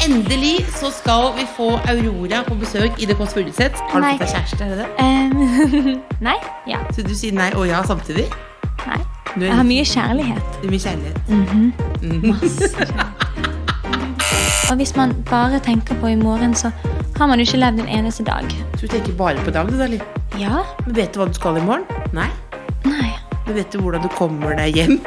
Endelig så skal vi få Aurora på besøk I Det Kåss Furuseth. Har du fått deg kjæreste, er det det? Nei, ja. Så du sier nei og ja samtidig? Nei. Jeg har mye kjærlighet. Det er mye kjærlighet. Masse kjærlighet. Og hvis man bare tenker på I morgen, så har man jo ikke levd en eneste dag. Så du tenker bare på dag, du, eller? Ja. Men vet du hva du skal I morgen? Nei. Nei. Men vet du hvordan du kommer deg hjem?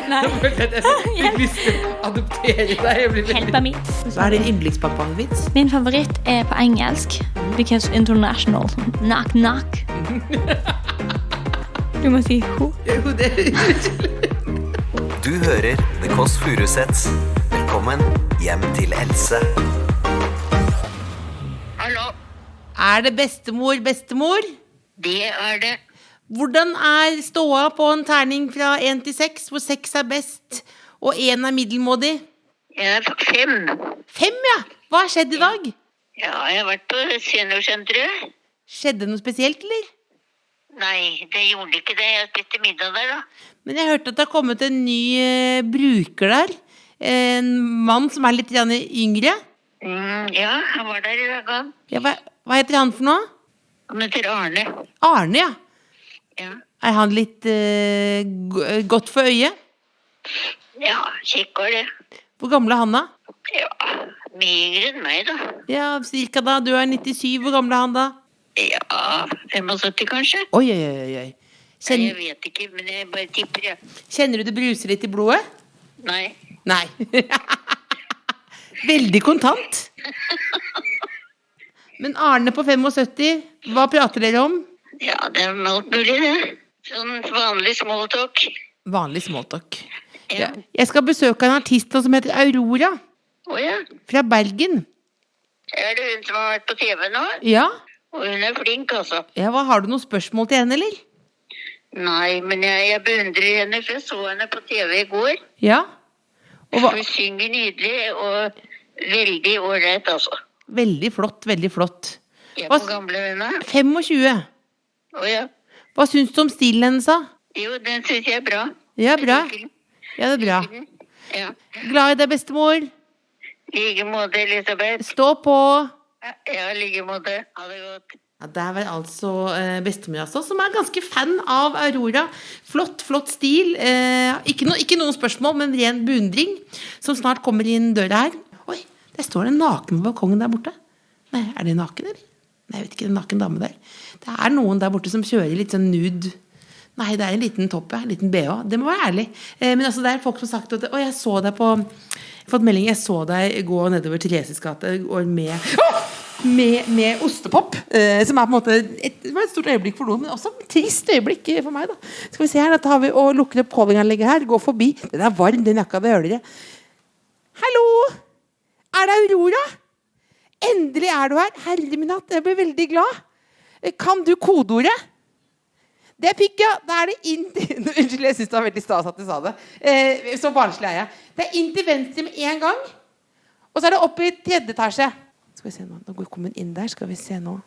Nei. Jeg fikk lyst til å adoptere deg. Helt av min. Hva din yndlingspappa-vits? Min favoritt på engelsk. Because international. Knock, knock. Du må si ho. Du hører Det Kåss Furuseths. Velkommen hjem til Else. Hallo, Det bestemor? det det. Hvordan ståa på en terning fra 1 til 6, hvor 6 best, og 1 middelmådig? Jeg 5. 5, ja! Hva har skjedd I dag? Ja, jeg har vært på seniorsenteret. Skjedde noe spesielt, eller? Nei, det gjorde ikke det. Jeg spiste middag der da. Men jeg hørte at det har kommet en ny bruker der. En mann som litt yngre. Ja, han var der I gang. Ja, hva heter han for noe? Han heter Arne. Arne, ja. Ja, Han litt godt for øyet? ja kjekk var det. Hvor gammel han da? Ja, mye yngre enn meg da. Ja, cirka da. Du 97. Hvor gammel han da? Ja, 75 kanskje. Oi. Nei, jeg vet ikke, men jeg bare tipper jeg. Kjenner du det bruser litt I blodet? Nei. Nei. Veldig kontant. Men Arne på 75, hva prater dere om? Ja, det alt mulig det. Sånn vanlig smalltalk. Vanlig smalltalk. Ja. Jeg skal besøke en artist som heter Aurora, Åja, fra Bergen. det hun som har vært på TV nå? Ja? Og hun flink, altså. Ja, har du noen spørsmål til henne, eller? Nei, men jeg beundrer henne, for jeg så henne på TV I går. Ja? Og Hun synger nydelig, og veldig ålreit, altså. Veldig flott. Hvor gamle hun 25. Åja. Hva syns du om stilen hennes, da? Jo, den synes jeg bra. Ja, bra. Ja, det bra. Ja. Glad I deg, bestemor. Like måte, Elisabeth. Stå på. Ja, like måte. Ha det godt. Ja, det vel altså bestemor altså, som ganske fan av Aurora. Flott stil. Ikke noen spørsmål, men ren beundring, som snart kommer inn døra her. Oi, der står det en naken på balkongen der borte. Nei, det naken, eller? Nei, jeg vet ikke, det en naken dame der. Det noen der borte som kjører litt sånn nude. Nei, det en liten topp, en liten BH. Det må være ærlig. Men altså, det folk som har sagt at jeg så deg på... Jeg har fått melding, jeg så deg gå nedover Thereses gate og med ostepop, som på en måte det var et stort øyeblikk for noen, men også et trist øyeblikk for meg da. Skal vi se her, da tar vi og lukker opp callinganlegget her, går forbi. Den varm, den jakka, det hører dere. Hallo! Det Aurora? Endelig du her. Herre min hatt, jeg ble veldig glad. Kan du kodeordet? Det fikk jeg. Da det inn til... Unnskyld, jeg synes det var veldig stas at du sa det. Så barnslig jeg. Det inn til venstre med en gang. Og så det opp I 3. etasje. Skal vi se nå. Nå kommer hun inn der. Skal vi se nå.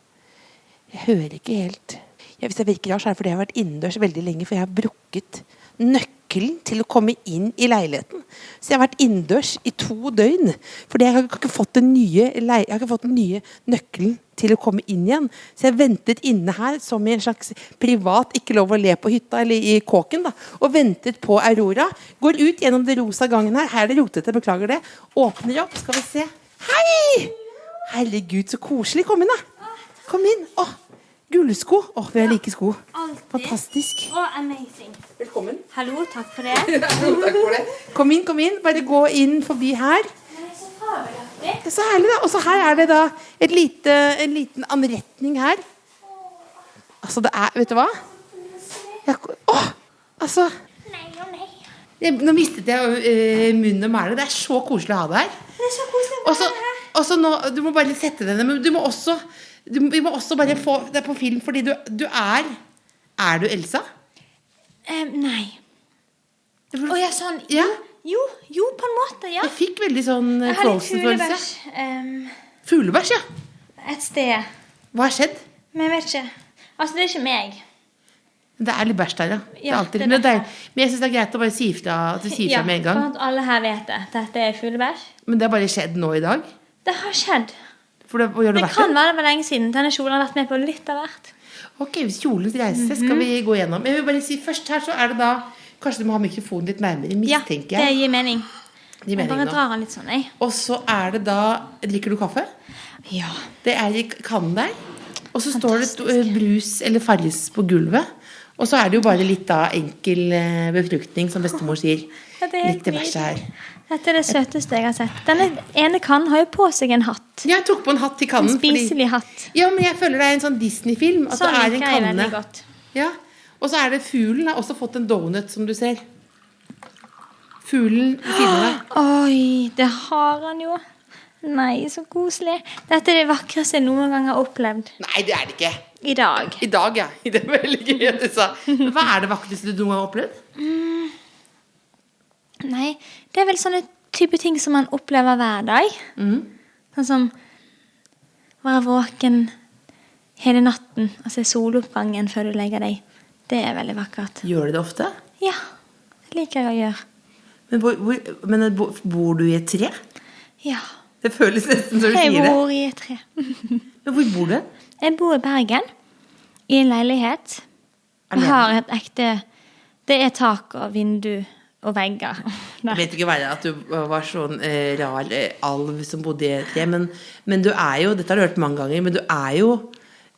Jeg hører ikke helt. Ja, hvis jeg virker rar, så det fordi jeg har vært innendørs veldig lenge, for jeg har brukket nøkkelen til å komme inn I leiligheten. Så jeg har vært innendørs I 2 døgn, fordi jeg har ikke fått den nye nøkkelen til å komme inn igjen. Så jeg ventet inne her som I en slags privat, ikke lov å le på hytta eller I kåken da, og ventet på Aurora. Går ut gjennom det rosa gangen her. Her det rotete, beklager det. Åpner opp, skal vi se. Hei! Herregud, så koselig. Kom inn da. Kom inn. Gullsko. Vi har like sko. Alltid. Fantastisk. Amazing. Velkommen. Hallo, takk for det. Takk for det. Kom inn. Bare gå inn forbi her. Det så herlig da. Og så her det da en liten anretning her. Altså det vet du hva? Altså. Nei. Nå mistet jeg munnen og mæle. Det så koselig å ha det her. Det så koselig å være her. Og så nå, du må bare sette deg ned, men vi må også bare få det på film, fordi du du Elsa? Nei. Ja, sånn. Ja? Jo, på en måte, ja. Jeg fikk veldig sånn Jeg har litt Frozen-følelse. Fuglebæsj, ja. Et sted. Hva har skjedd? Men jeg vet ikke. Altså, det ikke meg. Det er litt bæsj der, ja. Det er Ja, alltid, det er men, derfor. men jeg synes det er greit å bare si fra, at du sier fra med en gang. for at alle her vet det. Dette er fuglebæsj. Men det har bare skjedd nå i dag. Det har skjedd. For det, hvor har du Det vært kan det? være det var lenge siden. Denne kjolen har vært med på litt av hvert. Ok, hvis kjolens reise skal vi gå gjennom. Jeg vil bare si først her, så er det da, kanskje du må ha mikrofonen litt nærmere, Ja, mistenker det jeg. gir mening. Det gir Jeg mening bare nå. drar den litt sånn, jeg. Og så er det da, drikker du kaffe? Ja. Det er i kannen der. Og så står det brus eller Farris på gulvet. Og så er det jo bare litt da enkel befruktning, som bestemor sier. Ja, det er helt Litt diverse her. Dette er det søteste jeg har sett. Denne ene kannen har jo på seg en hatt. Jeg tok på en hatt i kannen. En spiselig hatt. Ja, men jeg føler det er en sånn Disney-film. At Sånn det er en liker jeg kanne. veldig godt. Ja. Og så er det fuglen har også fått en donut, som du ser. Fuglen ved siden av deg. Oi, det har han jo. Nei, så koselig. Dette er det vakreste jeg noen gang har opplevd. Nei, det er det ikke. I dag. I dag, ja. Det er veldig gøy at du sa. Hva er det vakreste du noen gang har opplevd? Nei, det er vel sånne type ting som man opplever hver dag. Sånn som være våken hele natten og se soloppgangen før du legger deg. Det er veldig vakkert. Gjør du det ofte? Ja, det liker jeg å gjøre. Men bor du i et tre? Ja, Det føles nesten som du jeg sier det. bor i et tre. Men hvor bor du? Jeg bor i Bergen, i en leilighet. Og Alene? har et ekte... Det er tak og vindu og vegger. Jeg vet ikke være at du var sånn rar alv som bodde i et tre, men du er jo, dette har du hørt mange ganger, men du er jo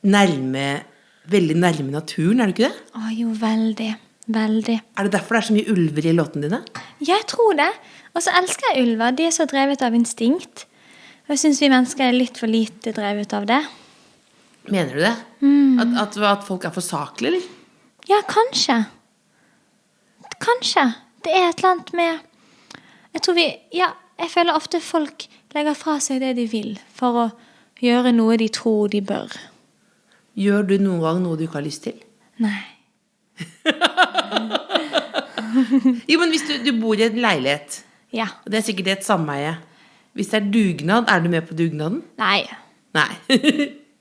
veldig nærme naturen, er du ikke det? Å jo, veldig, veldig. Er det derfor det er så mye ulver i låtene dine? Jeg tror det. Og så elsker jeg ulver. De er så drevet av instinkt. Og jeg synes vi mennesker er litt for lite drevet av det. Mener du det? At folk er for saklige, eller? Ja, kanskje. Kanskje. Det er et eller annet med... Jeg føler ofte folk legger fra seg det de vil for å gjøre noe de tror de bør. Gjør du noen gang noe du ikke har lyst til? Nei. Jo, men hvis du bor i en leilighet, Ja. og det er sikkert et sameie, hvis det er dugnad, er du med på dugnaden? Nei. Nei.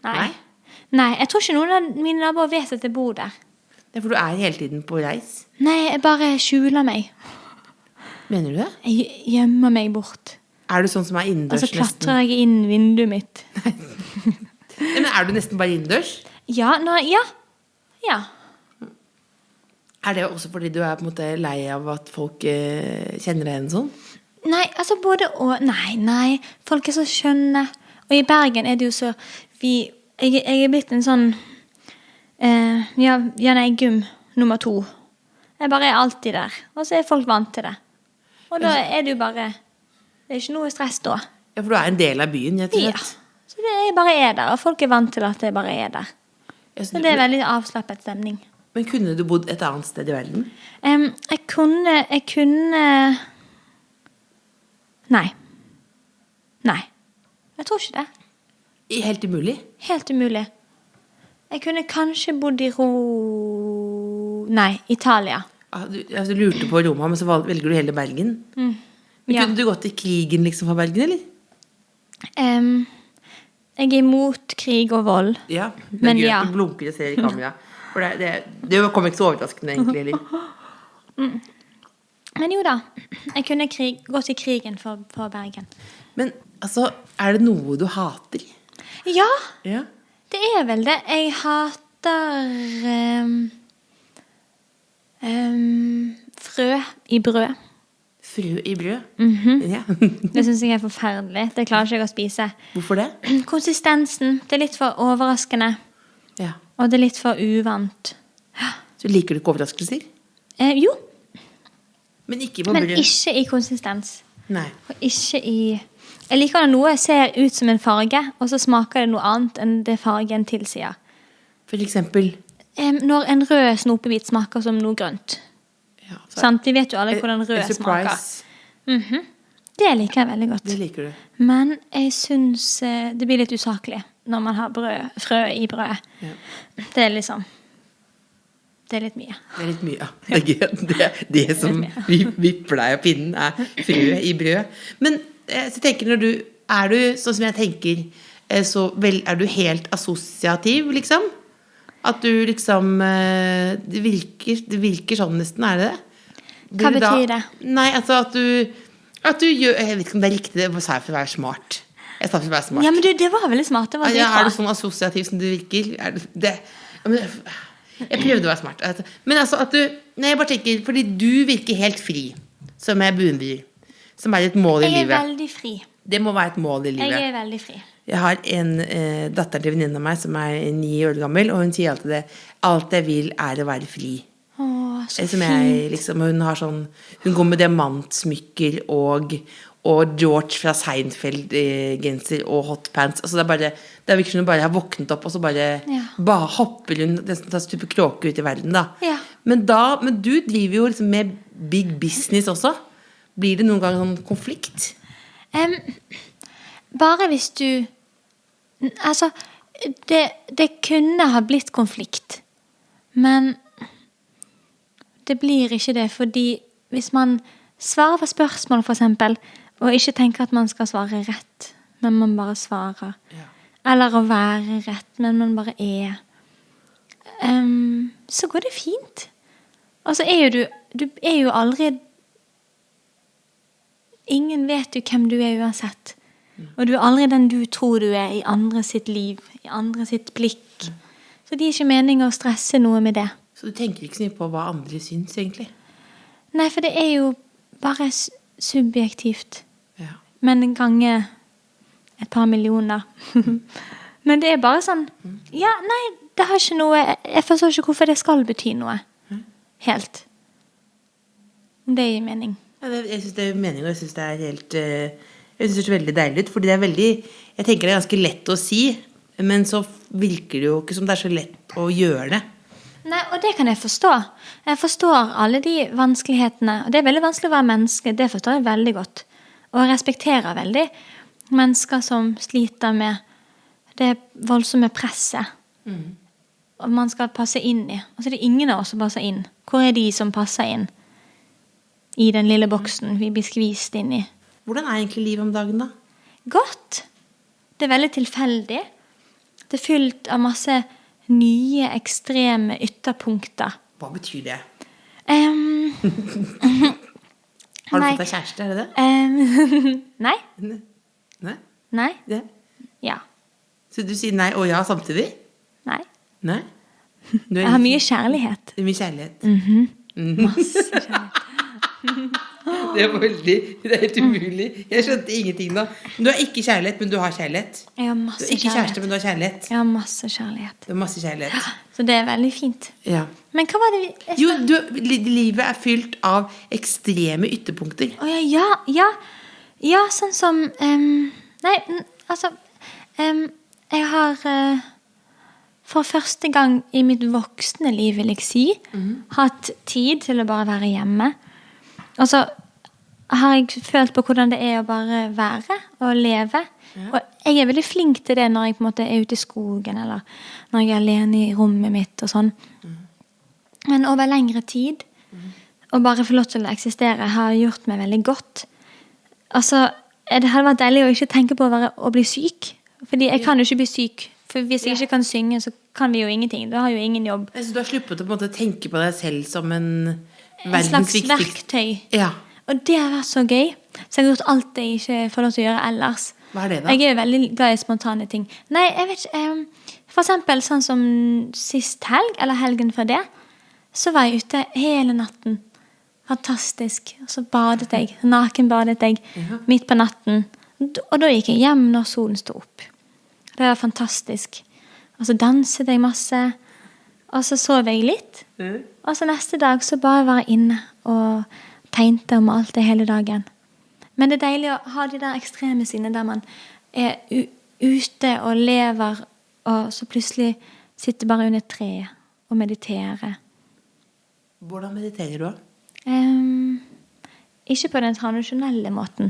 Nei. Nei, jeg tror ikke noen av mine naboer vet at jeg bor der. Det er for du er hele tiden på reis. Nei, jeg bare skjuler meg. Mener du det? Jeg gjemmer meg bort. Er du sånn som er Og innendørs så nesten? klatrer jeg inn vinduet mitt. Nei, men er du nesten bare innendørs? Ja. Er det også fordi du er på en måte lei av at folk kjenner deg igjen sånn? Nei, altså både og. Nei. Folk er så skjønne. Og i Bergen er det jo så... Jeg er blitt en sånn... Gum nummer 2. Jeg bare er alltid der. Og så er folk vant til det. Og da er det jo bare... Det er ikke noe stress da. Ja, for du er en del av byen, rett og Ja. slett. Så det er bare er der. Og folk er vant til at det bare er der. Så det er veldig avslappet stemning. Men kunne du bodd et annet sted i verden? Jeg kunne... Nei. Jeg tror ikke det. Helt umulig? Helt umulig. Jeg kunne kanskje bodd i Italia. Du lurte på Roma, men så velger du hele Bergen. Men Ja. kunne du gått i krigen liksom fra Bergen, eller? Jeg er imot krig og vold. Ja, det er Men gøy ja. at du blunker og ser i kamera. For det kommer ikke så overraskende egentlig, eller? Men jo da, jeg kunne gått i krigen for Bergen. Men altså, er det noe du hater? Ja, Ja. det er vel det. Jeg hater frø i brød. Frø i brød? Ja. Det synes jeg er forferdelig. Det klarer ikke jeg å spise. Hvorfor det? Konsistensen, det er litt for overraskende. Ja. Og det er litt for uvant. Så liker du ikke overraskelser? Jo, Men ikke på men brød? ikke i konsistens. Nei. Og ikke i... Jeg liker når noe ser ut som en farge, og så smaker det noe annet enn det fargen tilsier. For eksempel... Når en rød snopebit smaker som noe grønt. Ja, så- Sant? Vi vet jo alle hvordan rød A smaker. surprise. Det liker jeg veldig godt. Det liker du. Men jeg synes det blir litt usaklig når man har frø i brødet. Ja. Det er liksom... Det er litt mye. Det er litt mye, ja. Det er gøy. Det som vipper deg av pinnen er frø i brød. Men så tenker når er du, sånn som jeg tenker, så er du helt assosiativ, liksom? At du liksom det virker sånn nesten, det? Hva betyr det? Nei, altså at du gjør, jeg vet ikke om det riktig, det sa jeg for å være smart. Jeg sa for å være smart. Ja, men det var veldig smart. Det var er du sånn assosiativ som du virker? Jeg prøvde å være smart. Men altså at nei, jeg bare tenker, fordi du virker helt fri, som jeg beundrer, som et mål i livet. Jeg veldig fri. Det må være et mål i livet. Jeg veldig fri. Jeg har en datter til venninnen av meg som 9 år gammel, og hun sier alltid det, alt jeg vil å være fri. Så som fint. Liksom, hun går med diamantsmykker og George fra Seinfeld-genser og hotpants. Altså det virker som hun bare har våknet opp, og så bare hopper hun nesten stuper kråke ut i verden. Da. Ja. Men du driver jo liksom med big business også. Blir det noen gang sånn konflikt? Bare hvis du altså det kunne ha blitt konflikt, men det blir ikke det, fordi hvis man svarer på spørsmål for eksempel, og ikke tenker at man skal svare rett, men man bare svarer, eller å være rett, men man bare så går det fint. Og så du jo aldri, ingen vet jo hvem du uansett, og du aldri den du tror du i andre sitt liv, i andre sitt blikk. Så det ikke mening å stresse noe med det. Så du tenker ikke så mye på hva andre syns, egentlig? Nei, for det jo bare subjektivt. Ja. Men gange et par millioner. Men det bare sånn, ja, nei, det har ikke noe, jeg forstår ikke hvorfor det skal bety noe. Helt. Det gir mening. Ja, jeg synes det mening, og jeg synes det helt... Jeg synes det veldig deilig ut, fordi jeg tenker det ganske lett å si, men så virker det jo ikke som det så lett å gjøre det. Nei, og det kan jeg forstå. Jeg forstår alle de vanskelighetene, og det veldig vanskelig å være menneske, det forstår jeg veldig godt. Og jeg respekterer veldig mennesker som sliter med det voldsomme presset. Og man skal passe inn i. Og så det ingen av oss som passer inn. Hvor de som passer inn? I den lille boksen vi blir skvist inn i. Hvordan egentlig livet om dagen da? Godt. Det veldig tilfeldig. Det fylt av masse nye, ekstreme ytterpunkter. Hva betyr det? Har du fått deg kjæreste, det? Nei. Nei? Nei? Det? Ja. Så du sier nei og ja samtidig? Nei. Nei? Jeg har mye kjærlighet. Det mye kjærlighet. Masse kjærlighet. Det er helt umulig. Jeg skjønte ingenting da. Du har ikke kjærlighet, men du har kjærlighet. Jeg har masse kjærlighet. Du har ikke kjæreste, men du har kjærlighet. Jeg har masse kjærlighet. Du har masse kjærlighet. Så det veldig fint. Ja. Men hva var det Jo, livet fylt av ekstreme ytterpunkter. Ja, sånn som jeg har for første gang i mitt voksne liv, vil jeg si, hatt tid til å bare være hjemme. Og så har jeg følt på hvordan det å bare være og leve. Ja. Og jeg veldig flink til det når jeg på en måte ute i skogen, eller når jeg alene i rommet mitt og sånn. Men over lengre tid, å bare få lov til å eksistere, har gjort meg veldig godt. Altså, det hadde vært deilig å ikke tenke på å bli syk. Fordi jeg kan jo ikke bli syk. For hvis jeg ikke kan synge, så kan vi jo ingenting. Da har jo ingen jobb. Så du har sluppet å på en måte tenke på deg selv som en slags verktøy. Ja. Og det har vært så gøy. Så jeg har gjort alt det jeg ikke får lov til å gjøre ellers. Hva det da? Jeg veldig glad i spontane ting. Nei, jeg vet ikke. For eksempel sånn som sist helg, eller helgen før det, så var jeg ute hele natten. Fantastisk. Og så badet jeg. Nakenbadet jeg. Midt på natten. Og da gikk jeg hjem når solen stod opp. Det var fantastisk. Og så danset jeg masse. Og så sov jeg litt. Og så neste dag så bare var jeg inne og tegnte og malte hele dagen. Men det deilig å ha de der ekstreme sidene der man ute og lever, og så plutselig sitter bare under treet og mediterer. Hvordan mediterer du da? Ikke på den tradisjonelle måten.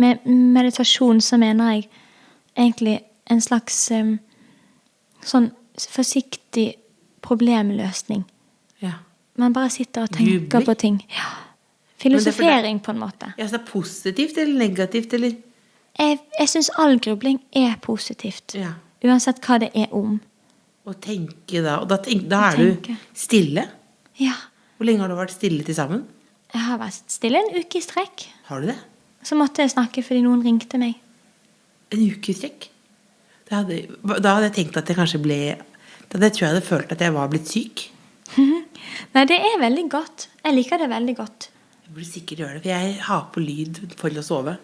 Med meditasjon så mener jeg egentlig en slags sånn forsiktig problemløsning. Ja. Man bare sitter og tenker på ting. Ja. Filosofering på en måte. Ja, så det positivt eller negativt, eller? Jeg synes all grubling positivt. Ja. Uansett hva det om. Og tenke da, og da du tenke. stille. Ja. Hvor lenge har du vært stille til sammen? Jeg har vært stille en uke i strekk. Har du det? Så måtte jeg snakke fordi noen ringte meg. En uke i strekk? Da hadde jeg tenkt at jeg kanskje ble... Da tror jeg hadde følt at jeg var blitt syk. Nei, det er veldig godt. Jeg liker det veldig godt. Jeg burde sikkert gjøre det, for jeg har på lyd for å sove.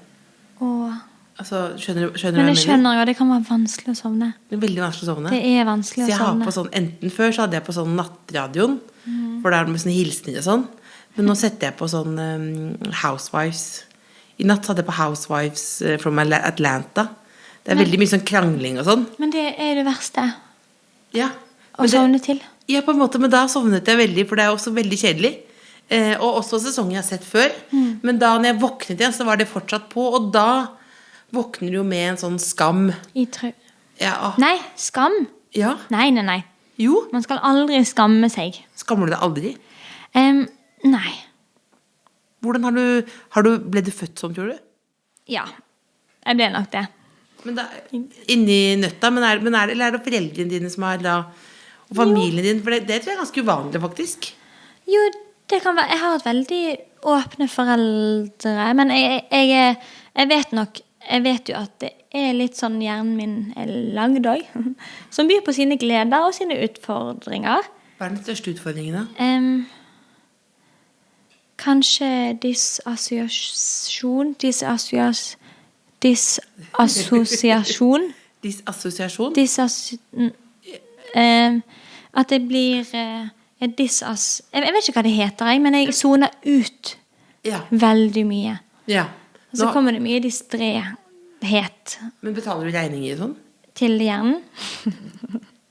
Og... Altså, skjønner du Men hva jeg jeg mener? skjønner jo, det kan være vanskelig å sovne. Det er veldig vanskelig å sovne. Det er vanskelig Så å jeg har sovne. på sånn, enten før så hadde jeg på sånn nattradioen, for der er det med sånne hilsninger og sånn. Men nå setter jeg på sånn Housewives. I natt hadde jeg på Housewives from Atlanta. Det er veldig mye sånn krangling og sånn. Men det er det verste. Ja. Å sovne til. Ja, på en måte, men da sovnet jeg veldig, for det er også veldig kjedelig. Og også sesonger jeg har sett før. Men da når jeg våknet igjen, så var det fortsatt på, og da våkner du jo med en sånn skam. Ja. Nei, skam. Ja. Nei. Jo. Man skal aldri skamme seg. Skammer du deg aldri? Nei. Hvordan ble du født sånn, tror du? Ja, jeg ble nok det. Men da, inni nøtta, eller er det foreldrene dine som har da, og familien din? For det tror jeg er ganske uvanlig, faktisk. Jo, det kan være. Jeg har et veldig åpne foreldre, men jeg vet jo at det er litt sånn hjernen min er lagd også, som byr på sine gleder og sine utfordringer. Hva er den største utfordringen da? Kanskje disassosiasjon. At det blir jeg vet ikke hva det heter, men jeg zoner ut veldig mye. Ja. Og så kommer det mye distréhet. Men betaler du regninger sånn? Til hjernen.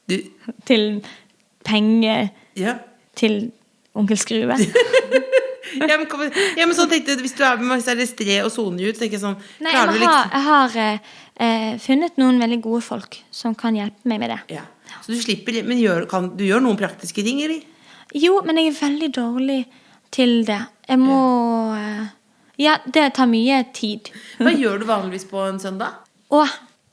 Du... Til penger. Ja. Til onkel Skrue. men sånn tenkte jeg, hvis du er med distré og zoner ut, tenker jeg sånn... Nei, jeg har funnet noen veldig gode folk som kan hjelpe meg med det. Ja. Så du slipper, men du gjør noen praktiske ting, eller? Jo, men jeg er veldig dårlig til det. Jeg må... Ja, det tar mye tid. Hva gjør du vanligvis på en søndag? Og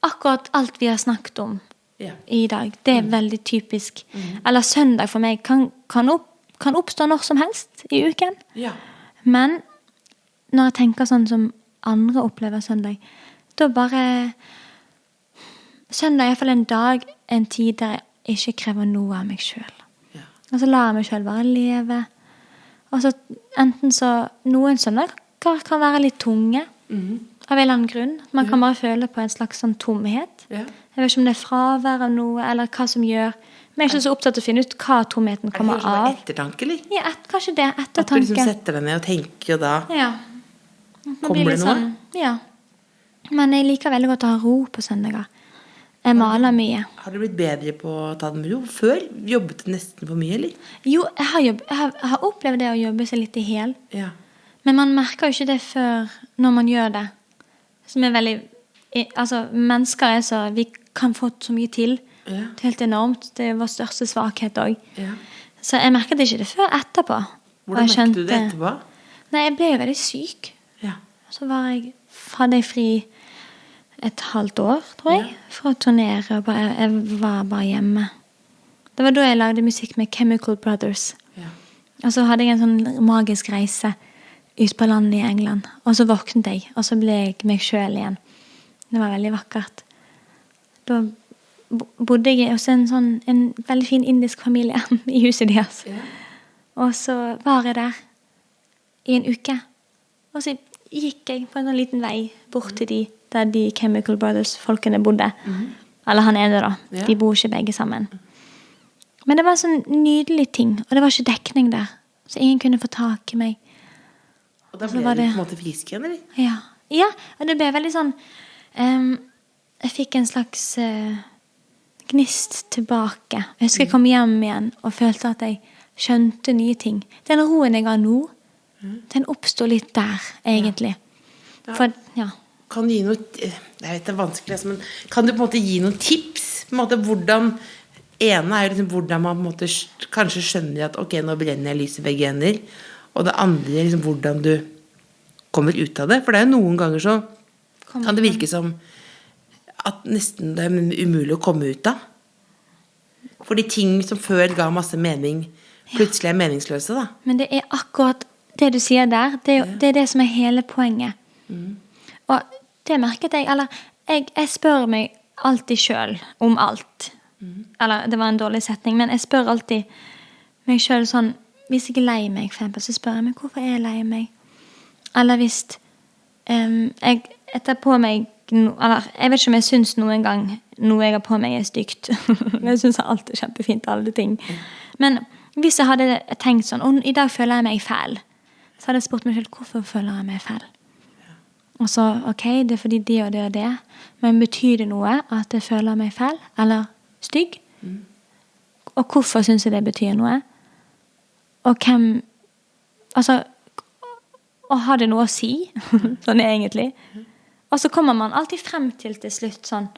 akkurat alt vi har snakket om i dag, det er veldig typisk. Eller søndag for meg kan oppstå når som helst i uken. Ja. Men når jeg tenker sånn som andre opplever søndag, da bare... Søndag er i hvert fall en dag, en tid der jeg ikke krever noe av meg selv. Ja. Og så lar jeg meg selv bare leve. Og så enten så... Noen søndager kan være litt tunge, av en eller annen grunn. Man kan bare føle på en slags sånn tomhet. Ja. Jeg vet ikke om det er fravær av noe, eller hva som gjør... Men jeg er ikke så opptatt av å finne ut hva tomheten kommer av. Er det kanskje ettertanke, eller? Ja, kanskje det, ettertanke. At du liksom setter deg ned og tenker, og da kommer det noe? Sånn, ja. Men jeg liker veldig godt å ha ro på søndager. Jeg maler mye. Har du blitt bedre på å ta det med ro? Før jobbet du nesten for mye, eller? Jo, jeg har opplevd det å jobbe seg litt i hel. Ja. Men man merker jo ikke det før når man gjør det. Som er veldig... Altså, mennesker er så... Vi kan få så mye til. Ja. Det er helt enormt. Det er vår største svakhet også. Ja. Så jeg merket ikke det før etterpå. Hvordan merket du det etterpå? Nei, jeg ble jo veldig syk. Ja. Så hadde jeg fri et halvt år, tror jeg, for å turnere. Jeg var bare hjemme. Det var da jeg lagde musikk med Chemical Brothers. Ja. Og så hadde jeg en sånn magisk reise ut på landet i England. Og så våknet jeg, og så ble jeg meg selv igjen. Det var veldig vakkert. Da bodde jeg hos en veldig fin indisk familie i huset deres. Ja. Og så var jeg der i en uke. Og så gikk jeg på en sånn liten vei bort til der de Chemical Brothers-folkene bodde. Eller han ene da. Ja. De bor ikke begge sammen. Men det var en sånn nydelig ting, og det var ikke dekning der. Så ingen kunne få tak i meg. Og da ble du på en måte frisk igjen, eller? Ja, og det ble veldig sånn... jeg fikk en slags gnist tilbake. Jeg husker jeg kom hjem igjen og følte at jeg skjønte nye ting. Den roen jeg har nå, den oppstod litt der, egentlig. For, Kan du gi noe... Jeg vet det er vanskelig, men kan du på en måte gi noen tips? På en måte hvordan... ene er liksom hvordan man på en måte kanskje skjønner at ok, nå brenner jeg lyset begge ender. Og det andre er liksom hvordan du kommer ut av det. For det er jo noen ganger så kan det virke som at nesten det er umulig å komme ut av. Fordi ting som før ga masse mening, plutselig meningsløse, da. Men det akkurat det du sier der, det det som hele poenget. Og det merket jeg, eller jeg spør meg alltid selv om alt. Eller, det var en dårlig setning, men jeg spør alltid meg selv sånn, hvis jeg lei meg, for eksempel, så spør jeg meg, hvorfor jeg lei meg? Eller hvis jeg tar på meg, eller jeg vet ikke om jeg synes noen gang noe jeg har på meg stygt. Jeg synes alt kjempefint, alle ting. Men hvis jeg hadde tenkt sånn, og i dag føler jeg meg feil, så hadde jeg spurt meg selv, hvorfor føler jeg meg feil? Og så, ok, det fordi det og det og det, men betyr det noe at jeg føler meg feil, eller stygg? Og hvorfor synes jeg det betyr noe? Og hvem, altså, og har det noe å si, sånn egentlig? Og så kommer man alltid frem til slutt sånn,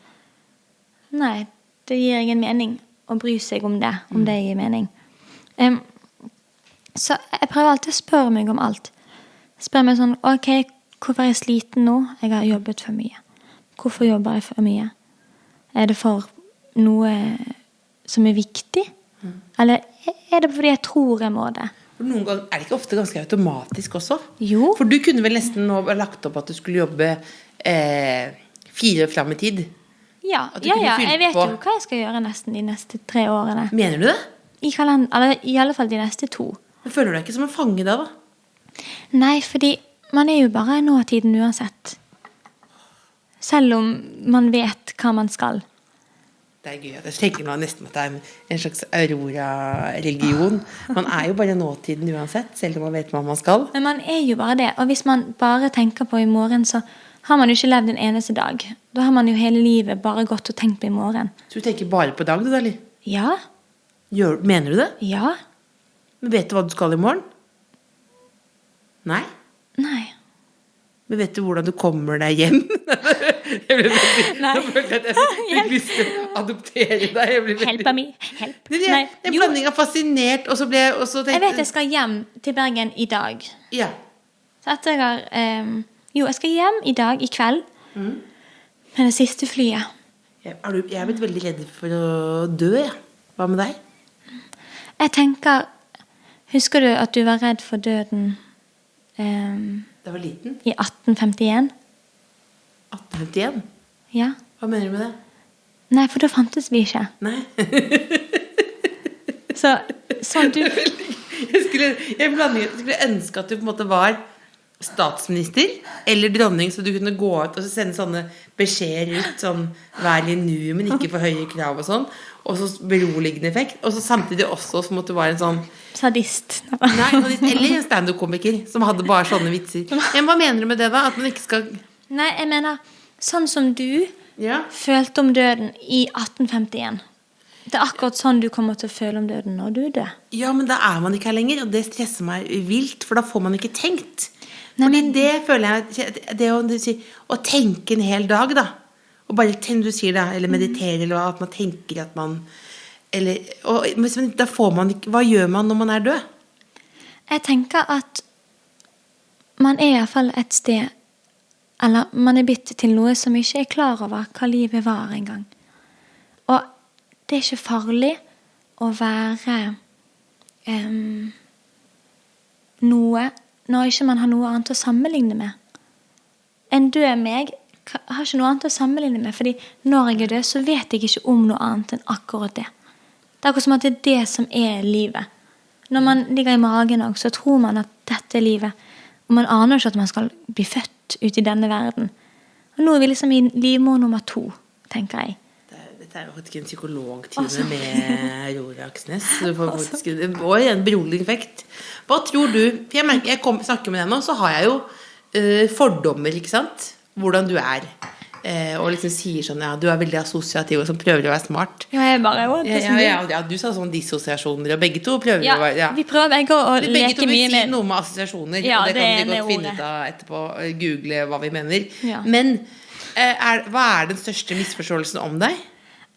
nei, det gir ingen mening å bry seg om det gir mening. Så jeg prøver alltid å spørre meg om alt. Spør meg sånn, ok, hvorfor er jeg sliten nå? Jeg har jobbet for mye. Hvorfor jobber jeg for mye? Er det for noe som er viktig? Eller er det fordi jeg tror jeg må det? For noen ganger det ikke ofte ganske automatisk også? Jo. For du kunne vel nesten nå lagt opp at du skulle jobbe 4 år frem i tid? Ja, jeg vet jo hva jeg skal gjøre nesten de neste 3 årene. Mener du det? Eller i alle fall de neste 2. Men føler du deg ikke som en fange da? Nei, fordi man er jo bare nåtiden uansett. Selv om man vet hva man skal. Det gøy. Jeg tenker nå nesten at det en slags aurora-religion. Man jo bare nåtiden uansett, selv om man vet hva man skal. Men man jo bare det. Og hvis man bare tenker på i morgen, så har man jo ikke levd en eneste dag. Da har man jo hele livet bare gått og tenkt på i morgen. Så du tenker bare på dag, du da, eller? Ja. Mener du det? Ja. Men vet du hva du skal i morgen? Nei? Nei. Men vet du hvordan du kommer deg hjem? Nei. Nå føler jeg at jeg fikk lyst til å adoptere deg. Help me, help. En blanding av fascinert, og så ble jeg også tenkt... Jeg vet jeg skal hjem til Bergen i dag. Ja. Så at jeg har... jeg skal hjem i dag, i kveld. Med det siste flyet. Jeg blitt veldig redd for å dø, ja. Hva med deg? Jeg tenker... Husker du at du var redd for døden... Da var liten? I 1851. 1851? Ja. Hva mener du med det? Nei, for da fantes vi ikke. Nei. sånn du... Jeg skulle ønske at du på en måte var statsminister eller dronning, så du kunne gå ut og sende sånne beskjeder ut, sånn vær i nu, men ikke for høye krav og sånn, og så beroligende effekt, og så samtidig også så måtte du være en sånn sadist. Nei, eller en stand-up-komiker som hadde bare sånne vitser. Men hva mener du med det da? At man ikke skal... Nei, jeg mener, sånn som du følte om døden i 1851. Det akkurat sånn du kommer til å føle om døden når du dør. Ja, men da man ikke her lenger, og det stresser meg vilt, for da får man ikke tenkt. Fordi det føler jeg, det å tenke en hel dag da, og bare tenke, du sier da, eller meditere, eller at man tenker at man, men da får man ikke, hva gjør man når man død? Jeg tenker at man i hvert fall et sted, eller man blitt til noe som ikke klar over hva livet var en gang. Og det ikke farlig å være noe når ikke man har noe annet å sammenligne med. En død meg har ikke noe annet å sammenligne med, fordi når jeg død, så vet jeg ikke om noe annet enn akkurat det. Det akkurat som at det det som livet. Når man ligger i magen også, så tror man at dette livet, og man aner ikke at man skal bli født ut i denne verden. Og nå vi liksom i livmor nummer 2, tenker jeg. Dette jo faktisk en psykologtime med Aurora Aksnes. Og en beroligende effekt. Hva tror du? For jeg merker, jeg snakker med deg nå, så har jeg jo fordommer, ikke sant? Hvordan du og liksom sier sånn, ja, du veldig assosiativ og som prøver å være smart. Ja, jeg bare ja, du sa sånn dissosiasjoner, og begge to prøver å være... Ja, vi prøver begge å leke mye med... Begge to vil si noe med assosiasjoner, ja, og det kan vi godt finne ut av etterpå, google hva vi mener. Ja. Men hva den største misforståelsen om deg?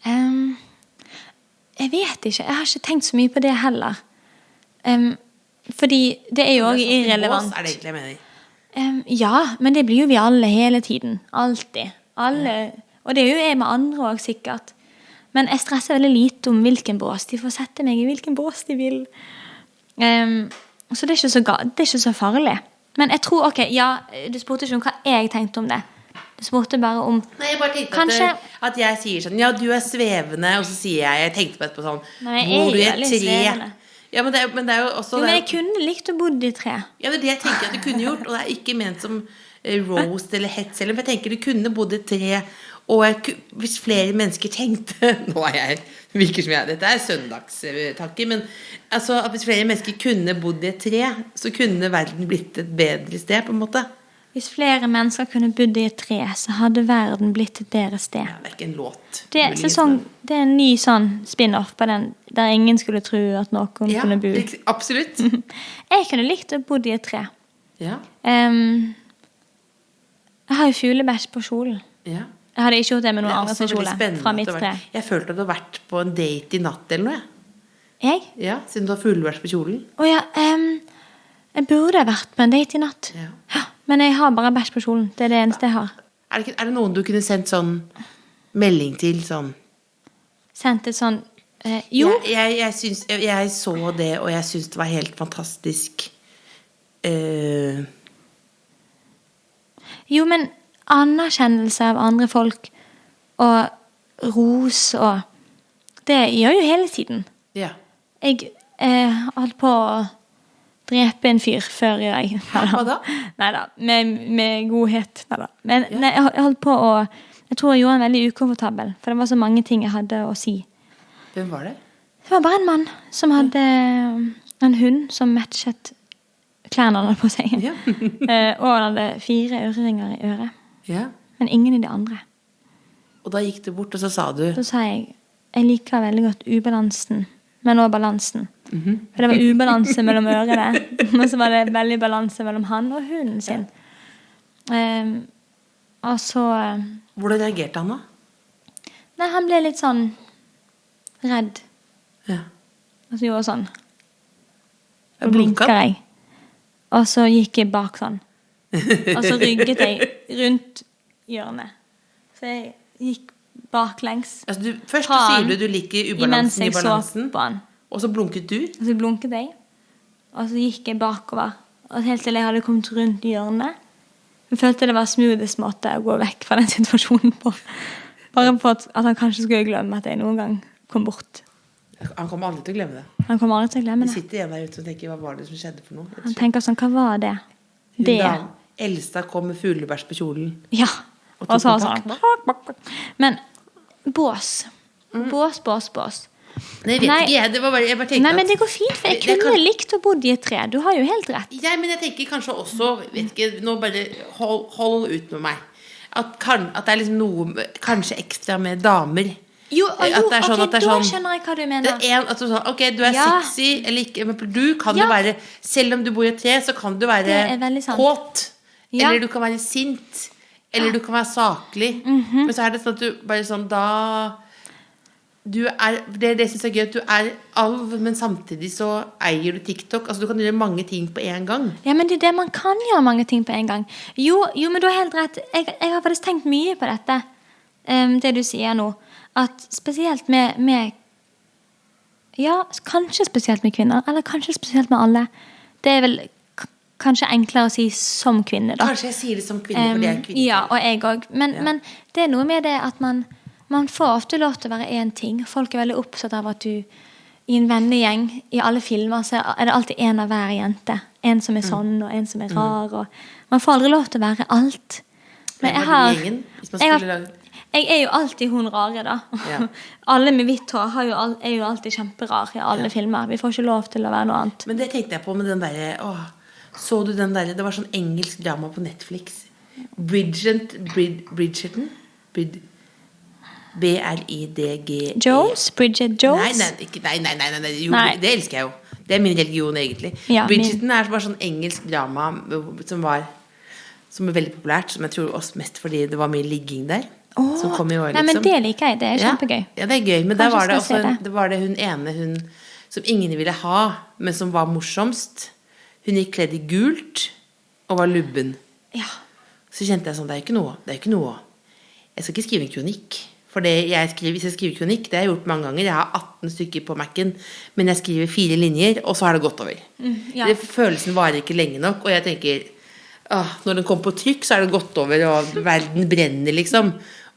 Jeg vet ikke. Jeg har ikke tenkt så mye på det heller. Fordi det jo også irrelevant. Det egentlig jeg mener. Ja, men det blir jo vi alle hele tiden. Alltid. Alle. Og det jo jeg med andre også sikkert. Men jeg stresser veldig lite om hvilken bås. De får sette meg i hvilken bås de vil. Så det er ikke så farlig. Men jeg tror, ok, ja, du spurte ikke om hva jeg tenkte om det. Du spurte bare om... Nei, jeg bare tenkte kanskje, at jeg sier sånn, ja, du svevende, og så sier jeg tenkte på etterpå sånn, nei, hvor du jeg er veldig svevende. Ja, men det er jo også... Jo, men jeg kunne likt å bodde i tre. Ja, det er det jeg tenker at du kunne gjort, og det er ikke ment som roast eller hets, eller, for jeg tenker du kunne bodd i tre, og hvis flere mennesker tenkte, nå er jeg, virker som jeg, dette er søndagstakker, men altså, at hvis flere mennesker kunne bodd i et tre, så kunne verden blitt et bedre sted, på en måte. Hvis flere mennesker kunne bodd i et tre, så hadde verden blitt et bedre sted. Ja, det er ikke en låt. Det er en ny sånn spin-off på den, der ingen skulle tro at noen kunne bo. Ja, absolutt. Jeg kunne likt å bodde i et tre. Ja. Jeg har jo fuglebæsj på kjolen. Ja. Jeg hadde ikke gjort det med noen andre Det er også veldig kjole spennende fra mitt at du har tre. vært- Jeg følte at du har vært på en date i natt eller noe. Jeg? Ja, siden du har fuglebæsj på kjolen. Åja, jeg burde ha vært på en date i natt. Ja. Men jeg har bare bæsj på kjolen. Det er det eneste jeg har. Er det noen du kunne sendt sånn melding til sånn? Sendt et sånn, jo. Jeg så det, og jeg synes det var helt fantastisk. Jo, men anerkjennelse av andre folk og ros og det gjør jo hele tiden. Ja. Jeg holdt på å drepe en fyr før jeg... Hva da? Neida, med godhet. Neida. Men nei, jeg holdt på å... Jeg tror jeg gjorde en veldig ukomfortabel, for det var så mange ting jeg hadde å si. Hvem var det? Det var bare en mann som hadde en hund som matchet klærne han hadde på seg. Ja. Og han hadde 4 øreringer i øret. Ja. Men ingen i de andre. Og da gikk du bort, og så sa du... Så sa jeg liker veldig godt ubalansen, men også balansen. For det var ubalanse mellom ørene, og så var det veldig balanse mellom han og hunden sin. Og så... Hvordan reagerte han da? Nei, han ble litt sånn redd. Ja. Og så gjorde jeg sånn. Jeg Og blunket. blinker jeg. Og så gikk jeg bak sånn. Og så rygget jeg rundt hjørnet. Så jeg gikk baklengs. Altså, først Fra sier han, du liker imens ubalansen i jeg så balansen, på han. og så blunket du. Og så blunket jeg. Og så gikk jeg bakover. Og helt til jeg hadde kommet rundt hjørnet. Jeg følte det var smoothest måte å gå vekk fra den situasjonen på. Bare på at han kanskje skulle glemme at jeg noen gang kom bort. Han kommer aldri til å glemme det. Han kommer aldri til å glemme Det det. sitter en der ute og tenker, hva var det som skjedde for noe? Han tenker sånn, hva var det? Det. Elsa kom med fuglebæsj på kjolen. Ja. Og Og så tok sånn. Men bås. Bås. Nei, jeg vet Nei. ikke, jeg bare tenkte Nei, men at... det går fint, for jeg Det kunne kan- likt å bodde i et tre. Du har jo helt rett. Ja, men jeg tenker kanskje også, vet ikke, nå bare hold ut med meg. At det er liksom noe, kanskje ekstra med damer. Jo, At det er sånn, ok, at det er da sånn- skjønner jeg hva du Det mener. er en, at du, sånn, ok, du er Ja. sexy eller ikke, men du kan Ja. jo være, selv om du bor i et tre, så kan du være Det er veldig sant. kåt, Ja. eller du kan være sint, eller du kan være saklig. Men så er det sånn at du bare sånn, da det er det som er gøy, at du er alv, men samtidig så eier du TikTok. Altså du kan gjøre mange ting på en gang. Ja, men det er det man kan gjøre mange ting på en gang. Jo, men du har helt rett. Jeg har faktisk tenkt mye på dette, det du sier nå. At spesielt med ja, kanskje spesielt med kvinner, eller kanskje spesielt med alle. Det er vel kanskje enklere å si som kvinne, da. Kanskje jeg sier det som kvinne, for det er kvinne. Ja, og jeg også. Men det er noe med det at man får ofte lov til å være en ting. Folk er veldig oppsatt av at du i en vennegjeng, i alle filmer, så er det alltid en av hver jente. En som er sånn, og en som er rar. Og man får aldri lov til å være alt. Men Hvem var du i gjengen, hvis man skulle lage... Jeg er jo alltid hun rare, da. Ja. Alle med hvitt hår er jo alltid kjemperar i alle filmer. Vi får ikke lov til å være noe annet. Men det tenkte jeg på med den der, så du den der, det var sånn engelsk drama på Netflix. Bridgerton? B-R-I-D-G-E. Jones? Bridget Jones? Nei. Jo, Nei. det elsker jeg jo. Det er min religion, egentlig. Ja, Bridgerton er bare sånn engelsk drama som er veldig populært, som jeg tror også mest fordi det var mye ligging der. Som kom i år, liksom. Nei, men det liker jeg. Det er kjempegøy. Ja, det er gøy, men Kanskje der var det skal jeg også se det var det hun ene som ingen ville ha, men som var morsomst. Hun gikk kledd i gult og var lubben. Ja. Så kjente jeg sånn, det er jo ikke noe. Jeg skal ikke skrive en kronikk, For hvis jeg skriver kronikk, det har jeg gjort mange ganger. Jeg har 18 stykker på Mac'en, men jeg skriver 4 linjer, og så har det gått over. Ja. Følelsen varer ikke lenge nok, og jeg tenker, når den kommer på trykk, så er det gått over, og verden brenner, liksom.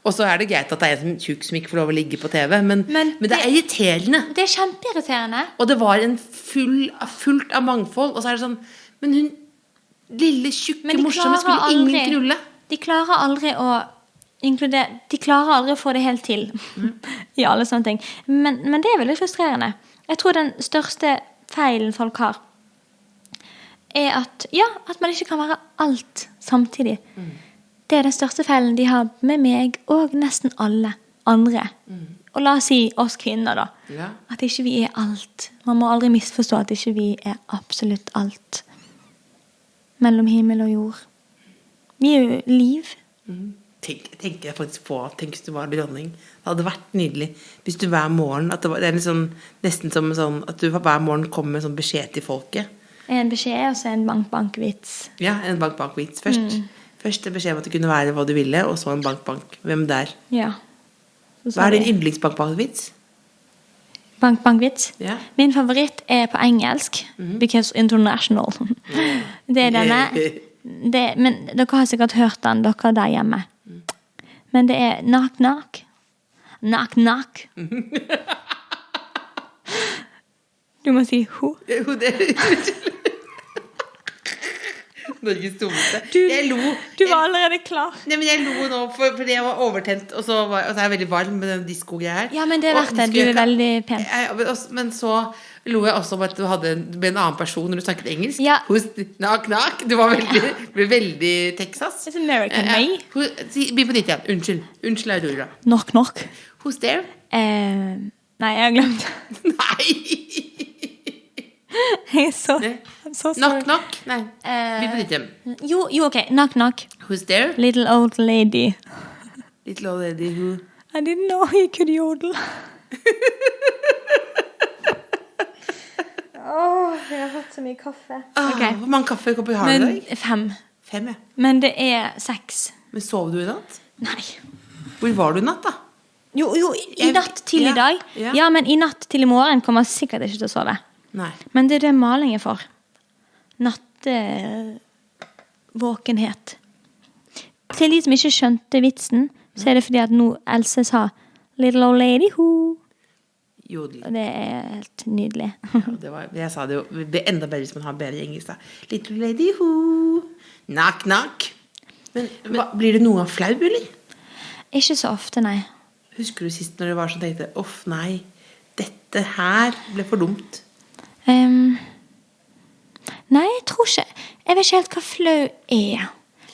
Og så er det greit at det er en tjukk som ikke får lov å ligge på TV, men det er irriterende. Det er kjempeirriterende. Og det var en fullt av mangfold, og så er det sånn, men hun, lille, tjukke, morsomme, skulle ingen knulle. De klarer aldri å inkludere, de klarer aldri å få det helt til i alle sånne ting. Men det er veldig frustrerende. Jeg tror den største feilen folk har er at man ikke kan være alt samtidig. Det er den største feilen de har med meg og nesten alle andre. Og la oss si oss kvinner da. Ja. At ikke vi er alt. Man må aldri misforstå at ikke vi er absolutt alt. Mellom himmel og jord. Vi er jo liv. Tenker jeg faktisk på, tenk hvis du var dronning. Det hadde vært nydelig hvis du hver morgen, det er liksom, nesten som sånn, at du hver morgen kommer med en sånn beskjed til folket. En beskjed og så en bank-bank-vits. Ja, en bank-bank-vits først. Første beskjed om at det kunne være hva du ville, og så en bank-bank. Hvem der? Ja. Hva er din yndlingsbank-bank-vits? Bank-bank-vits? Ja. Min favoritt er på engelsk, because international. Det er denne. Men dere har sikkert hørt den, dere der hjemme. Men det er knock-knock. Knock-knock. Du må si ho. Norges dummeste. Jeg lo. Du var allerede klar. Nei, men jeg lo nå, fordi jeg var overtent, og så er jeg veldig varm med den disco-greia her. Ja, men det er verdt det. Du er veldig pen. Men så lo jeg også om at du hadde med en annen person når du snakket engelsk. Ja. Knock. Du var ble veldig Texas. It's American me. Begynn på nytt igjen. Unnskyld, Aurora. Knock. Who's there? Nei, jeg har glemt. Nei. Jeg er så sorry. Knock. Nei. Begynn på nytt igjen. Jo, ok. Knock. Who's there? Little old lady. Little old lady who... I didn't know you could yodel. Jeg har fått så mye kaffe. Okay. Hvor mange kaffekopper har du i dag? 5. 5, ja. Men det er 6. Men sov du i natt? Nei. Hvor var du i natt da? Jo, i natt til i dag. Ja, men i natt til i morgen kommer jeg sikkert ikke til å sove. Nei. Men det er det maling er for. Nattevåkenhet. Til de som ikke skjønte vitsen, så er det fordi at nå Else sa Little old lady who. Jodel. Og det er helt nydelig. Jeg sa det jo, det blir enda bedre hvis man har bedre engelsk da. Little lady who. Knock. Men blir det noen gang flau, eller? Ikke så ofte, nei. Husker du sist når det var sånn, tenkte nei, dette her ble for dumt? Nei, jeg tror ikke. Jeg vet ikke helt hva flau er.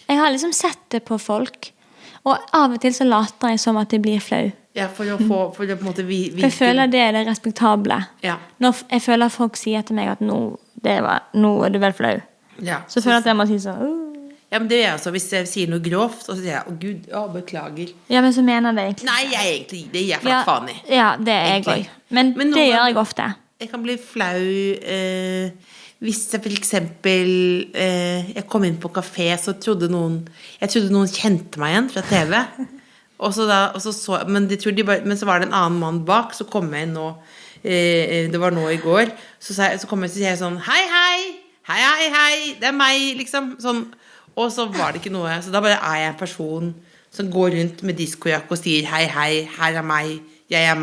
Jeg har liksom sett det på folk, og av og til så later jeg som at det blir flau. Ja, for å på en måte For jeg føler det er det respektable. Ja. Når jeg føler folk sier til meg at nå er du vel flau. Ja. Så føler jeg at jeg må si sånn Ja, men det er også, hvis jeg sier noe grovt, og så sier jeg, Gud, beklager. Ja, men så mener det egentlig. Nei, det gir jeg flatt faen i. Ja, det er jeg også. Men det gjør jeg ofte. Jeg kan bli flau hvis jeg for eksempel jeg kom inn på kafé, så trodde noen kjente meg igjen fra TV. Men så var det en annen mann bak, så kom jeg inn nå, det var nå i går, så kom jeg og sier sånn, hei, det er meg, liksom, sånn, og så var det ikke noe, så da bare er jeg en person som går rundt med diskojakke og sier, hei, her er meg, jeg er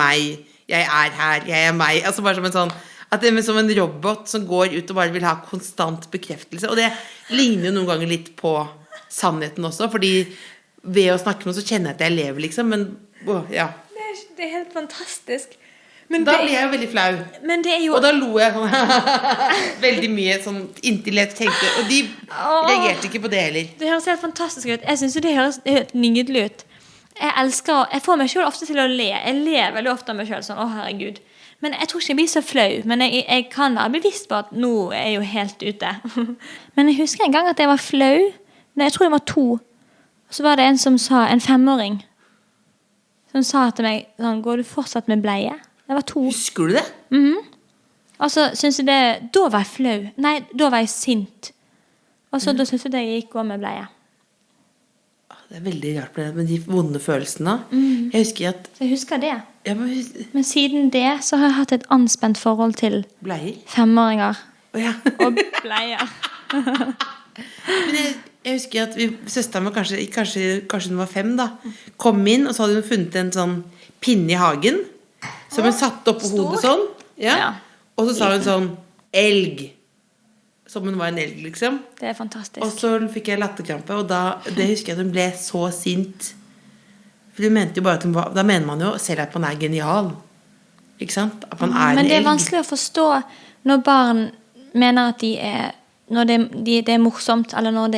her, jeg er meg, altså bare som en sånn, at det er som en robot som går ut og bare vil ha konstant bekreftelse, og det ligner jo noen ganger litt på sannheten også, fordi ved å snakke med noen så kjenner jeg at jeg lever liksom, men ja. Det er helt fantastisk. Men da blir jeg jo veldig flau. Men det er jo... Og da lo jeg veldig mye sånn inntil jeg tenkte, og de reagerte ikke på det heller. Det høres helt fantastisk ut. Jeg synes jo det høres helt nydelig ut. Jeg får meg selv ofte til å le. Jeg ler veldig ofte av meg selv sånn, herregud. Men jeg tror ikke jeg blir så flau. Men jeg kan være bevisst på at nå er jeg jo helt ute. Men jeg husker en gang at jeg var flau. Jeg tror jeg var 2. Så var det en som sa, en 5-åring, som sa til meg, sånn, går du fortsatt med bleie? Jeg var 2. Husker du det? Og så synes jeg det, da var jeg flau. Nei, da var jeg sint. Og så da synes jeg det jeg gikk gå med bleie. Det veldig rart med de vonde følelsene. Jeg husker at... Så jeg husker det. Ja, Men siden det så har jeg hatt et anspent forhold til bleier. 5-åringer. Ja. Og bleier. Men jeg husker at søsteren var kanskje hun var 5 da, kom inn, og så hadde hun funnet en sånn pinne i hagen, som hun satte opp på hodet sånn. Ja. Og så sa hun sånn, elg. Som hun var en elg, liksom. Det er fantastisk. Og så fikk jeg latterkrampe, og det husker jeg at hun ble så sint. For hun mente jo bare at da mener man jo selv at man er genial. Ikke sant? At man er en elg. Men det er vanskelig å forstå når barn mener at de er, når det er morsomt, eller når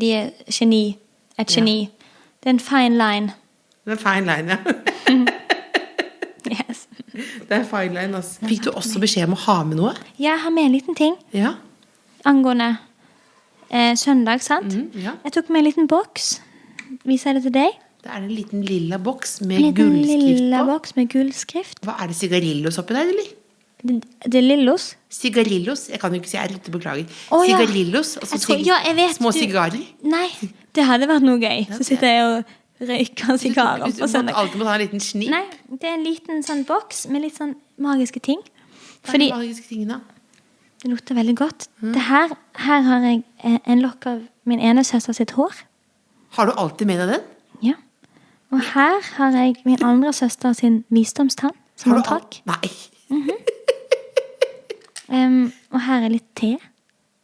de er geni, et geni. Det er en fine line. Det er en fine line, ja. Yes. Det er en fine line, altså. Fikk du også beskjed om å ha med noe? Jeg har med en liten ting. Ja. Angående søndag, sant? Ja. Jeg tok med en liten boks. Viser jeg det til deg? Det er en liten lilla boks med En liten gullskrift lilla på. boks med gullskrift. Hva er det, sigarillos oppi der, eller? Det er Lillos. Sigarillos, jeg kan jo ikke si R, beklager. Å, ja. Sigarillos, altså Jeg vet, små sigarer. Nei, det hadde vært noe gøy. Så sitter jeg og røyker sigarer på søndag. Alltid må ta en liten snipp. Nei, det er en liten sånn boks med litt sånn magiske ting. Hva er Fordi de magiske tingene? det lukter veldig godt. Her har jeg en lokk av min ene søster sitt hår. Har du alltid med deg den? Ja. Og her har jeg min andre søster sin visdomstann, som Har hun du trakk. Nei. Og her er litt te.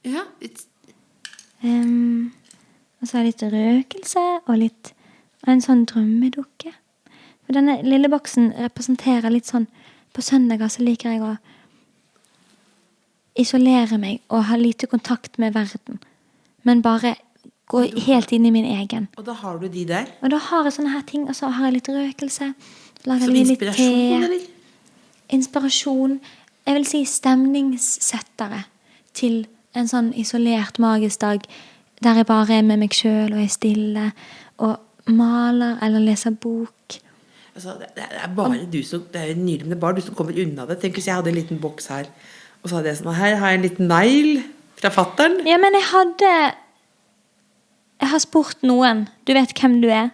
Ja, Og så er det litt røkelse og en sånn drømmedukke. For denne lille boksen representerer litt sånn, på søndager så liker jeg å isolere meg og ha lite kontakt med verden. Men bare gå helt inn i min egen. og da har du de der. Og da har jeg sånne her ting, og så har jeg litt røkelse. Så lager Som jeg litt inspirasjon, te. eller? Inspirasjon. Jeg vil si stemningssettere til en sånn isolert magisk dag, der jeg bare er med meg selv og er stille, og maler eller leser bok. Altså, det er bare du som, det er jo nydelig, men det er bare du som kommer unna det. Tenk hvis jeg hadde en liten boks her, og så hadde jeg sånn, her har jeg en liten negl fra fatteren. Ja, men jeg har spurt noen. Du vet hvem du er.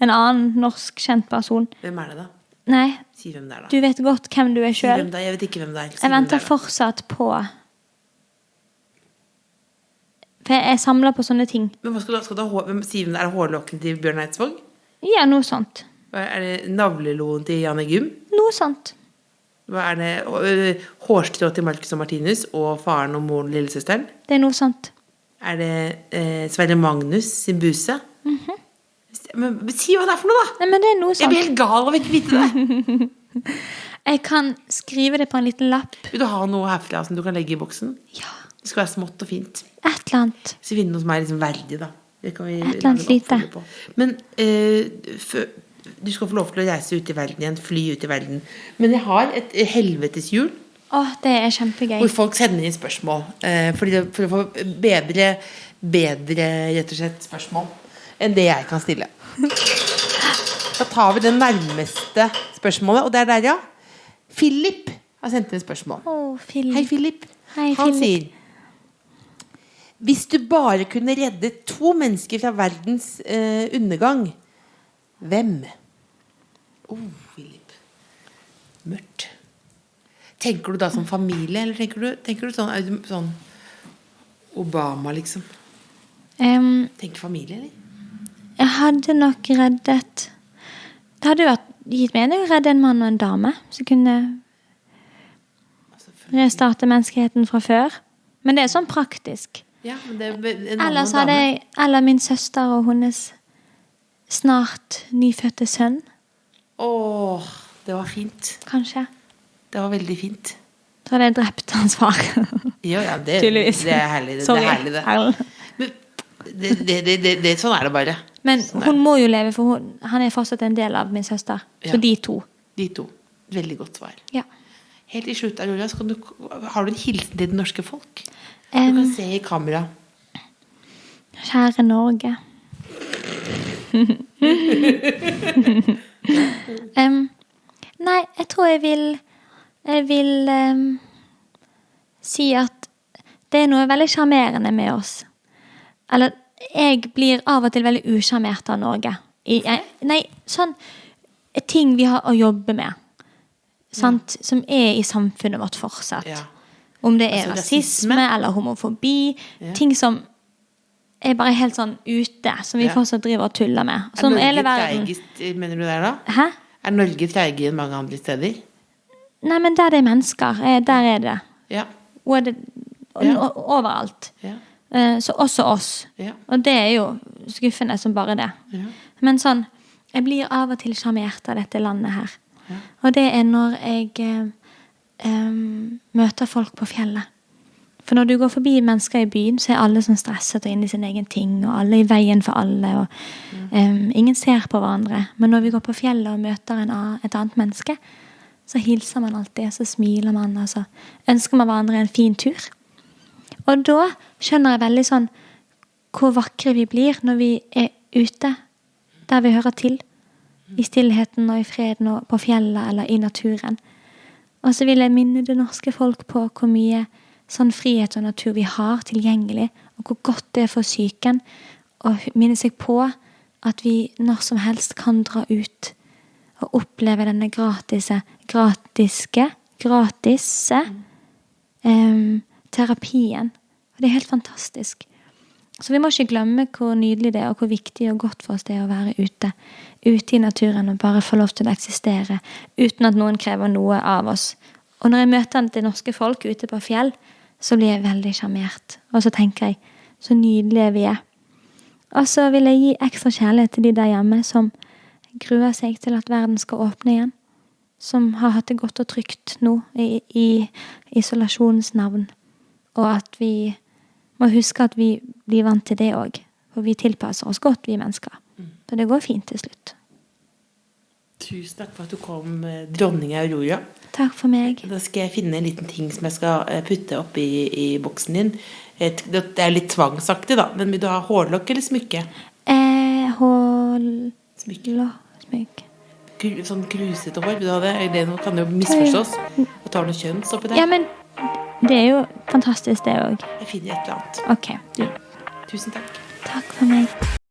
En annen norsk kjent person. Hvem er det da? Nei, Si hvem det er da. du vet godt hvem du er Si selv. hvem det er, jeg vet ikke hvem det er. Si Jeg hvem venter det er da. fortsatt på. For jeg samler på sånne ting. Men hva skal du ha, si hvem det er, hårlokken til Bjørn Eidsvåg? Ja, noe sånt. Hva er det, navleloen til Janne Gym? Noe sånt. Hva er det, hårstrå til Marcus og Martinus, og faren og moren og lillesøsteren? Det er noe sånt. Er det Sverre Magnus sin buse? Men si hva det er for noe da! Nei, men det er noe Jeg blir sånt. helt gal av å ikke vite det. Jeg kan skrive det på en liten lapp. Vil du ha noe herfra som du kan legge i boksen? Ja, Det skal være smått og fint. et eller annet. Så finne noe som er liksom verdig da. Det kan vi Et eller annet lage en oppfølger lite. på. Men du skal få lov til å reise ut i verden igjen, fly ut i verden. Men jeg har et helveteshjul Åh, det er kjempegøy. hvor folk sender inn spørsmål. For å få bedre, rett og slett, spørsmål enn det jeg kan stille. Da tar vi det nærmeste spørsmålet, og det er der, ja. Philip har sendt inn spørsmål. Åh, Philip. Hei, Philip. Hei, Han Philip. sier: hvis du bare kunne redde 2 mennesker fra verdens undergang, hvem? Philip. Mørkt. Tenker du da som familie, eller tenker du sånn Obama, liksom? Tenker familie, eller? Jeg hadde nok reddet. Det hadde jo gitt mening å redde en mann og en dame, som kunne restarte menneskeheten fra før. Men det er sånn praktisk. Ja, men det er en mann Ellers og en hadde dame. jeg, eller min søster og hennes snart nyfødte sønn, Åh, det var fint. kanskje. Det var veldig fint. Da hadde jeg drept hans far. Ja, det Tydeligvis. er herlig. Sorry, Det er herlig, det. Erlend. Men sånn er det bare. Men hun må jo leve, for han er fortsatt en del av min søster. Så Ja. de to. De to. Veldig godt svar. Ja. Helt til slutt, Aurora, har du en hilsen til det norske folk? Du Em, kan se i kamera. Kjære Norge. Nei, jeg tror jeg vil si at det er noe veldig sjarmerende med oss. Eller jeg blir av og til veldig usjarmert av Norge. Sånn ting vi har å jobbe med, sant? Som i samfunnet vårt fortsatt. Ja. Om det Altså rasisme eller homofobi, ting som bare helt sånn ute, som vi fortsatt driver og tuller med. Som hele verden. Treigest, mener du det da? Hæ? Norge treigere enn mange andre steder? Nei, men der det mennesker, der det. Ja. Og det overalt. Ja. Så også oss. Ja. Og det jo skuffende som bare det. Ja. Men sånn, jeg blir av og til sjarmert av dette landet her. Ja. Og det når jeg møter folk på fjellet. For når du går forbi mennesker i byen, så alle sånn stresset og inne i sin egen ting, og alle i veien for alle, og ingen ser på hverandre. Men når vi går på fjellet og møter et annet menneske, så hilser man alltid, så smiler man, og så ønsker man hverandre en fin tur. Og da skjønner jeg veldig sånn hvor vakre vi blir når vi ute, der vi hører til, i stillheten og i freden og på fjellet eller i naturen. Og så vil jeg minne det norske folk på hvor mye sånn frihet og natur vi har tilgjengelig, og hvor godt det for psyken, og minne seg på at vi når som helst kan dra ut og oppleve denne gratis terapien. Og det helt fantastisk. Så vi må ikke glemme hvor nydelig det og hvor viktig og godt for oss det å være ute i naturen og bare få lov til å eksistere uten at noen krever noe av oss. Og når jeg møter det norske folk ute på fjell, så blir jeg veldig sjarmert. Og så tenker jeg, så nydelige vi Og så vil jeg gi ekstra kjærlighet til de der hjemme som gruer seg til at verden skal åpne igjen. Som har hatt det godt og trygt nå i isolasjonens navn. Og at vi må huske at vi blir vant til det også. For vi tilpasser oss godt, vi mennesker. Så det går fint til slutt. Tusen takk for at du kom, dronning Aurora. Takk for meg. Da skal jeg finne en liten ting som jeg skal putte opp i boksen din. Det litt tvangsaktig da, men vil du ha hårlokk eller smykke? Smykke. Sånn krusete hår, vil du ha det? Det kan jo misforstås. Og tar noe kjønns oppi der. Ja, men det jo fantastisk det også. Jeg finner et eller annet. Ok. Tusen takk. Takk for meg.